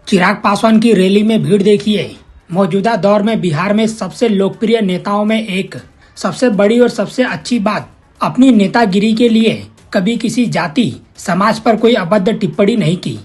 चिराग पासवान की रैली में भीड़ देखिए। मौजूदा दौर में बिहार में सबसे लोकप्रिय नेताओं में एक। सबसे बड़ी और सबसे अच्छी बात, अपनी नेतागिरी के लिए कभी किसी जाति समाज पर कोई अभद्र टिप्पणी नहीं की।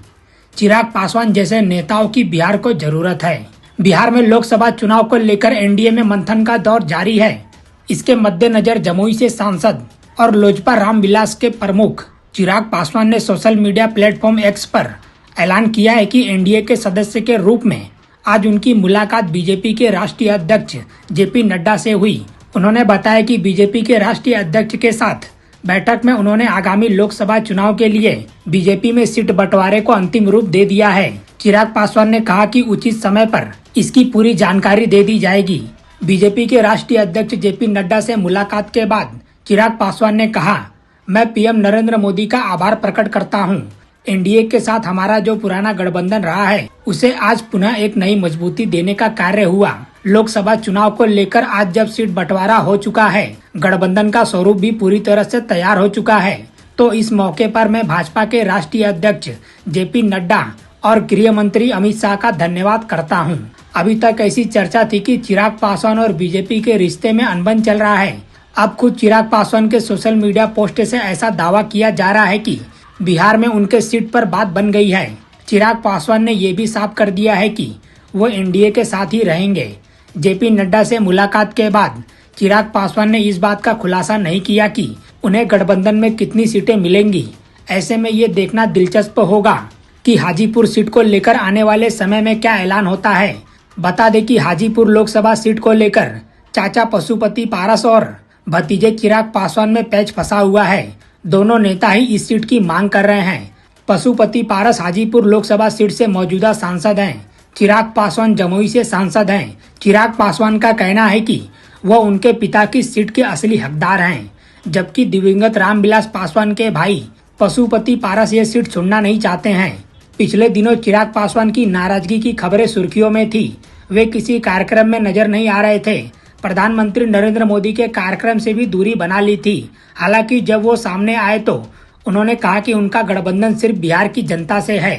चिराग पासवान जैसे नेताओं की बिहार को जरूरत है। बिहार में लोकसभा चुनाव को लेकर एनडीए में मंथन का दौर जारी है। इसके मद्देनजर जमुई से सांसद और लोजपा रामविलास के प्रमुख चिराग पासवान ने सोशल मीडिया प्लेटफॉर्म एक्स पर ऐलान किया है कि एनडीए के सदस्य के रूप में आज उनकी मुलाकात बीजेपी के राष्ट्रीय अध्यक्ष जेपी नड्डा से हुई। उन्होंने बताया कि बीजेपी के राष्ट्रीय अध्यक्ष के साथ बैठक में उन्होंने आगामी लोकसभा चुनाव के लिए बीजेपी में सीट बंटवारे को अंतिम रूप दे दिया है। चिराग पासवान ने कहा कि उचित समय पर इसकी पूरी जानकारी दे दी जाएगी। बीजेपी के राष्ट्रीय अध्यक्ष जेपी नड्डा से मुलाकात के बाद चिराग पासवान ने कहा, मैं पीएम नरेंद्र मोदी का आभार प्रकट करता हूं। एनडीए के साथ हमारा जो पुराना गठबंधन रहा है उसे आज पुनः एक नई मजबूती देने का कार्य हुआ। लोकसभा चुनाव को लेकर आज जब सीट बंटवारा हो चुका है, गठबंधन का स्वरूप भी पूरी तरह से तैयार हो चुका है, तो इस मौके पर मैं भाजपा के राष्ट्रीय अध्यक्ष जेपी नड्डा और गृह मंत्री अमित शाह का धन्यवाद करता हूं। अभी तक ऐसी चर्चा थी कि चिराग पासवान और बीजेपी के रिश्ते में अनबन चल रहा है। अब खुद चिराग पासवान के सोशल मीडिया पोस्ट से ऐसा दावा किया जा रहा है कि बिहार में उनके सीट पर बात बन गई है। चिराग पासवान ने ये भी साफ कर दिया है कि वो एनडीए के साथ ही रहेंगे। जेपी नड्डा से मुलाकात के बाद चिराग पासवान ने इस बात का खुलासा नहीं किया कि उन्हें गठबंधन में कितनी सीटें मिलेंगी। ऐसे में ये देखना दिलचस्प होगा कि हाजीपुर सीट को लेकर आने वाले समय में क्या ऐलान होता है। बता दें कि हाजीपुर लोकसभा सीट को लेकर चाचा पशुपति पारस और भतीजे चिराग पासवान में पैच फंसा हुआ है। दोनों नेता ही इस सीट की मांग कर रहे हैं। पशुपति पारस हाजीपुर लोकसभा सीट से मौजूदा सांसद हैं। चिराग पासवान जमुई से सांसद हैं। चिराग पासवान का कहना है कि वह उनके पिता की सीट के असली हकदार हैं, जबकि दिवंगत रामविलास पासवान के भाई पशुपति पारस ये सीट छोड़ना नहीं चाहते हैं। पिछले दिनों चिराग पासवान की नाराजगी की खबरें सुर्खियों में थी। वे किसी कार्यक्रम में नजर नहीं आ रहे थे। प्रधानमंत्री नरेंद्र मोदी के कार्यक्रम से भी दूरी बना ली थी। हालांकि जब वो सामने आए तो उन्होंने कहा कि उनका गठबंधन सिर्फ बिहार की जनता से है।